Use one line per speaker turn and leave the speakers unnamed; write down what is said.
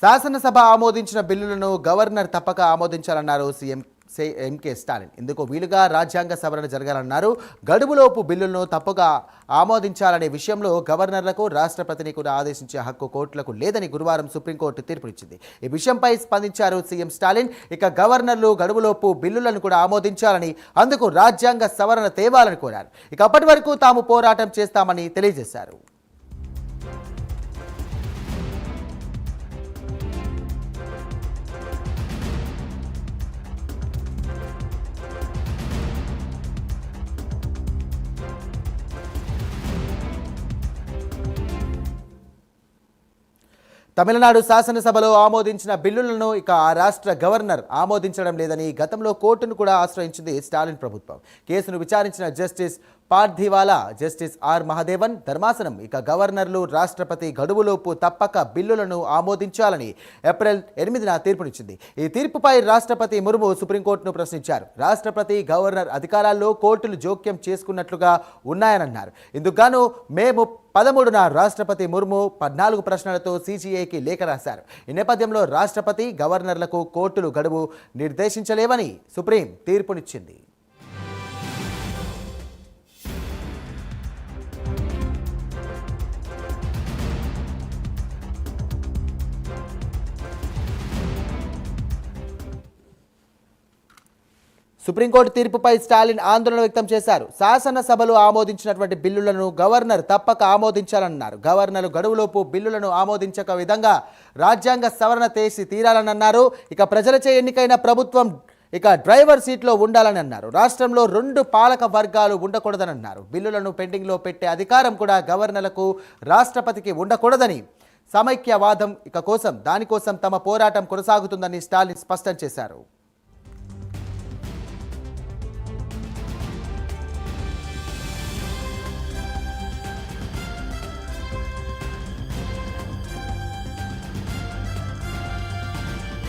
శాసనసభ ఆమోదించిన బిల్లులను గవర్నర్ తప్పక ఆమోదించాలన్నారు సీఎం ఎంకే స్టాలిన్. ఇందుకు వీలుగా రాజ్యాంగ సవరణ జరగాలన్నారు. గడువులోపు బిల్లులను తప్పగా ఆమోదించాలనే విషయంలో గవర్నర్లకు రాష్ట్రపతిని కూడా ఆదేశించే హక్కు కోర్టులకు లేదని గురువారం సుప్రీంకోర్టు తీర్పునిచ్చింది. ఈ విషయంపై స్పందించారు సీఎం స్టాలిన్. ఇక గవర్నర్లు గడువులోపు బిల్లులను కూడా ఆమోదించాలని, అందుకు రాజ్యాంగ సవరణ తేవాలని కోరారు. ఇక అప్పటి వరకు తాము పోరాటం చేస్తామని తెలియజేశారు. తమిళనాడు శాసనసభలో ఆమోదించిన బిల్లులను ఇక ఆ రాష్ట్ర గవర్నర్ ఆమోదించడం లేదని గతంలో కోర్టును కూడా ఆశ్రయించింది స్టాలిన్ ప్రభుత్వం. కేసును విచారించిన justice Pardiwala, justice R Mahadevan ధర్మాసనం ఇక గవర్నర్లు, రాష్ట్రపతి గడువులోపు తప్పక బిల్లులను ఆమోదించాలని ఏప్రిల్ 8న తీర్పునిచ్చింది. ఈ తీర్పుపై రాష్ట్రపతి ముర్ము సుప్రీంకోర్టును ప్రశ్నించారు. రాష్ట్రపతి, గవర్నర్ అధికారాల్లో కోర్టులు జోక్యం చేసుకున్నట్లుగా ఉన్నాయనన్నారు. ఇందుకు గాను మే 13న రాష్ట్రపతి ముర్ము 14 ప్రశ్నలతో సీజీఐకి లేఖ రాశారు. ఈ నేపథ్యంలో రాష్ట్రపతి, గవర్నర్లకు కోర్టులు గడువు నిర్దేశించలేవని సుప్రీం తీర్పునిచ్చింది. సుప్రీంకోర్టు తీర్పుపై స్టాలిన్ ఆందోళన వ్యక్తం చేశారు. శాసనసభలో ఆమోదించినటువంటి బిల్లులను గవర్నర్ తప్పక ఆమోదించాలన్నారు. గవర్నర్లు గడువులోపు బిల్లులను ఆమోదించక విధంగా రాజ్యాంగ సవరణ చేసి తీరాలన్నారు. ఇక ప్రజలచే ఎన్నికైన ప్రభుత్వం ఇక డ్రైవర్ సీట్లో ఉండాలని అన్నారు. రాష్ట్రంలో 2 పాలక వర్గాలు ఉండకూడదని అన్నారు. బిల్లులను పెండింగ్లో పెట్టే అధికారం కూడా గవర్నర్లకు, రాష్ట్రపతికి ఉండకూడదని, సమైక్యవాదం దానికోసం తమ పోరాటం కొనసాగుతుందని స్టాలిన్ స్పష్టం చేశారు.